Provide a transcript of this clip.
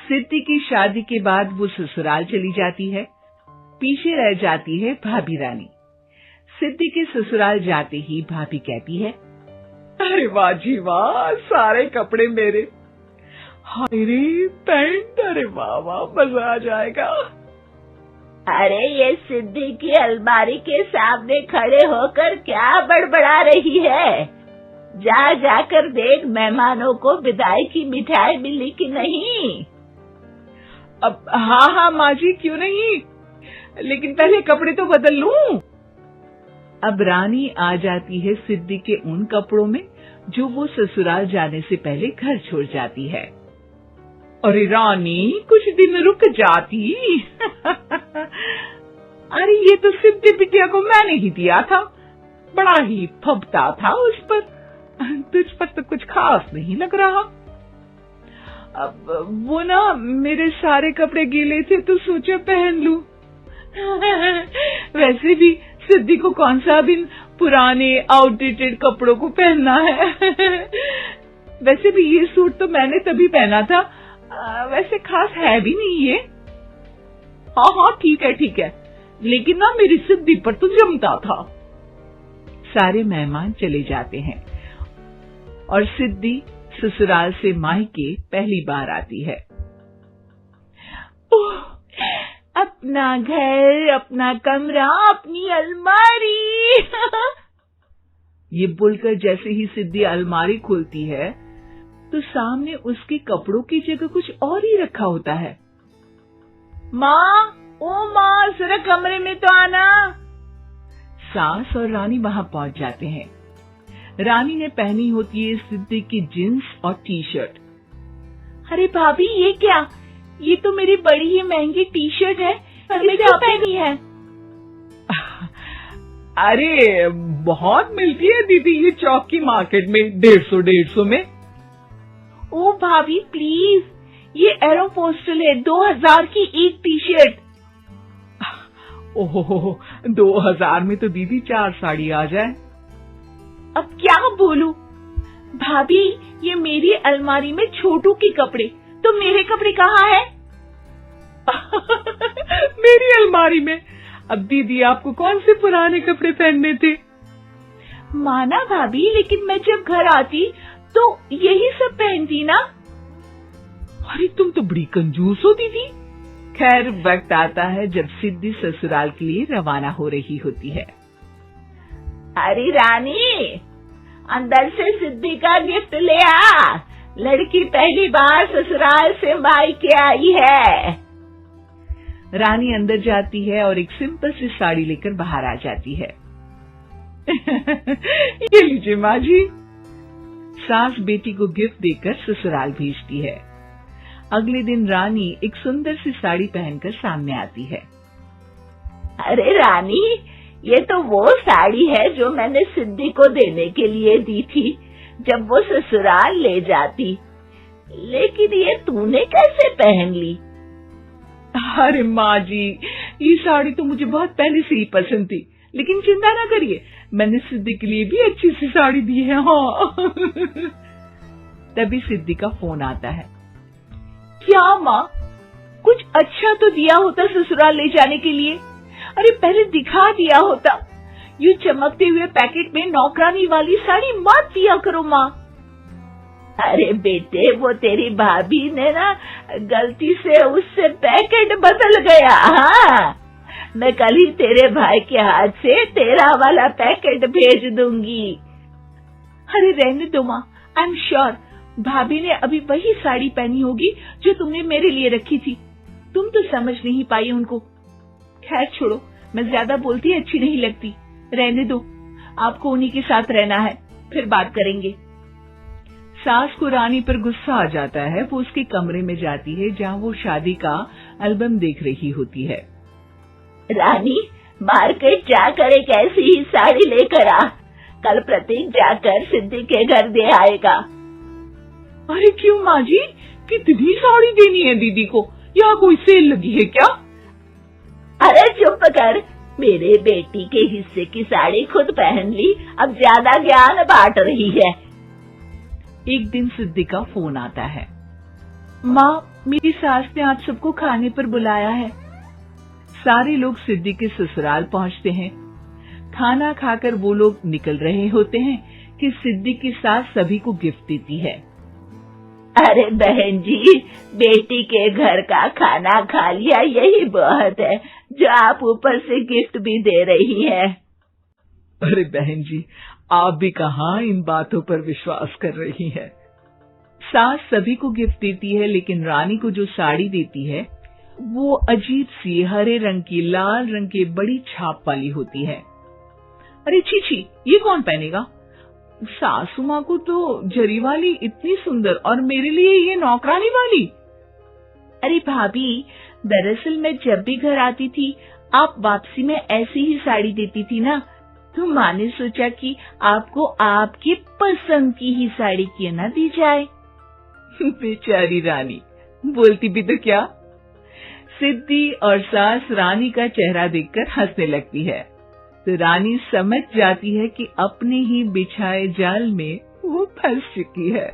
सिद्धि की शादी के बाद वो ससुराल चली जाती है। पीछे रह जाती है भाभी रानी। सिद्धि के ससुराल जाते ही भाभी कहती है, अरे वाह जी वाह, सारे कपड़े मेरे। हाय रे पैंट, अरे वाह वाह, मजा आ जाएगा। अरे ये सिद्धि की अलमारी के सामने खड़े होकर क्या बड़बड़ा रही है? जा जाकर देख मेहमानों को विदाई की मिठाई मिली कि नहीं। अब हाँ माँ जी, क्यों नहीं, लेकिन पहले कपड़े तो बदल लूं। अब रानी आ जाती है सिद्धि के उन कपड़ों में जो वो ससुराल जाने से पहले घर छोड़ जाती है। अरे रानी, कुछ दिन रुक जाती। अरे ये तो सिद्धि बिटिया को मैंने ही दिया था, बड़ा ही फबता था उस पर, तुझ पर तो कुछ खास नहीं लग रहा। अब वो ना मेरे सारे कपड़े गीले थे तो सोचा पहन लूं। वैसे भी सिद्धि को कौन सा भी पुराने आउटडेटेड कपड़ों को पहनना है। वैसे भी ये सूट तो मैंने तभी पहना था, वैसे खास है भी नहीं ये। हाँ ठीक है, लेकिन ना मेरी सिद्धि पर तो जमता था। सारे मेहमान चले जाते हैं और सिद्धि ससुराल से मायके पहली बार आती है। ओह, अपना घर, अपना कमरा, अपनी अलमारी। ये बोलकर जैसे ही सिद्धि अलमारी खोलती है तो सामने उसके कपड़ों की जगह कुछ और ही रखा होता है। माँ, ओ माँ, जरा कमरे में तो आना। सास और रानी वहां पहुंच जाते हैं। रानी ने पहनी होती है सिद्धि की जींस और टी शर्ट। अरे भाभी, ये क्या? ये तो मेरी बड़ी ही महंगी टी शर्ट है, किसने पहनी है? अरे बहुत मिलती है दीदी ये चौक की मार्केट में, 150 में। ओ भाभी प्लीज, ये एरोपोस्टल है, 2000 की एक टी शर्ट। ओहो, 2000 में तो दीदी 4 साड़ी आ जाए। अब क्या बोलूं? भाभी, ये मेरी अलमारी में छोटू के कपड़े, तो मेरे कपड़े कहाँ हैं? मेरी अलमारी में? अब दीदी आपको कौन से पुराने कपड़े पहनने थे? माना भाभी, लेकिन मैं जब घर आती तो यही सब पहनती ना। अरे तुम तो बड़ी कंजूस हो दीदी। खैर, वक्त आता है जब सिद्धि ससुराल के लिए रवाना हो रही होती है। अरे रानी, अंदर से सिद्धि का गिफ्ट ले आ, लड़की पहली बार ससुराल से मायके आई है। रानी अंदर जाती है और एक सिंपल सी साड़ी लेकर बाहर आ जाती है। ये लीजिए माँ जी। सास बेटी को गिफ्ट देकर ससुराल भेजती है। अगले दिन रानी एक सुंदर सी साड़ी पहनकर सामने आती है। अरे रानी, ये तो वो साड़ी है जो मैंने सिद्धि को देने के लिए दी थी जब वो ससुराल ले जाती, लेकिन ये तूने कैसे पहन ली? अरे माँ जी, ये साड़ी तो मुझे बहुत पहले से ही पसंद थी, लेकिन चिंता ना करिए, मैंने सिद्धि के लिए भी अच्छी सी साड़ी दी है। हाँ। तभी सिद्धि का फोन आता है। क्या माँ, कुछ अच्छा तो दिया होता ससुराल ले जाने के लिए। अरे पहले दिखा दिया होता। यूं चमकते हुए पैकेट में नौकरानी वाली साड़ी मत दिया करो माँ। अरे बेटे, वो तेरी भाभी ने ना गलती से उससे पैकेट बदल गया। हाँ, मैं कल ही तेरे भाई के हाथ से तेरा वाला पैकेट भेज दूंगी। अरे रहने दो माँ, आई एम श्योर भाभी ने अभी वही साड़ी पहनी होगी जो तुमने मेरे लिए रखी थी। तुम तो समझ नहीं पाई उनको। खैर छोड़ो, मैं ज्यादा बोलती अच्छी नहीं लगती, रहने दो, आपको उन्हीं के साथ रहना है, फिर बात करेंगे। सास को रानी पर गुस्सा आ जाता है। वो उसके कमरे में जाती है जहाँ वो शादी का एल्बम देख रही होती है। रानी, मार्केट जाकर एक ऐसी ही साड़ी लेकर आ, कल प्रतीक जाकर सिद्धि के घर दे आएगा। अरे क्यों माँ जी, कितनी साड़ी देनी है दीदी को? यहाँ कोई सेल लगी है क्या? अरे चुप कर, मेरे बेटी के हिस्से की साड़ी खुद पहन ली, अब ज्यादा ज्ञान बांट रही है। एक दिन सिद्धि का फोन आता है। माँ, मेरी सास ने आप सबको खाने पर बुलाया है। सारे लोग सिद्धि के ससुराल पहुंचते हैं। खाना खाकर वो लोग निकल रहे होते हैं कि सिद्धि की सास सभी को गिफ्ट देती है। अरे बहन जी, बेटी के घर का खाना खा लिया, यही बहुत है, जो आप ऊपर से गिफ्ट भी दे रही है। अरे बहन जी, आप भी कहाँ इन बातों पर विश्वास कर रही है। सास सभी को गिफ्ट देती है, लेकिन रानी को जो साड़ी देती है वो अजीब सी हरे रंग की, लाल रंग की बड़ी छाप वाली होती है। अरे छी, ये कौन पहनेगा? सासू माँ को तो जरी वाली इतनी सुंदर, और मेरे लिए ये नौकरानी वाली। अरे भाभी, दरअसल मैं जब भी घर आती थी आप वापसी में ऐसी ही साड़ी देती थी ना, तो माँ ने सोचा कि आपको आपकी पसंद की ही साड़ी क्यों ना दी जाए। बेचारी रानी, बोलती भी तो क्या। सिद्धि और सास रानी का चेहरा देखकर हंसने लगती है, तो रानी समझ जाती है कि अपने ही बिछाए जाल में वो फंस चुकी है।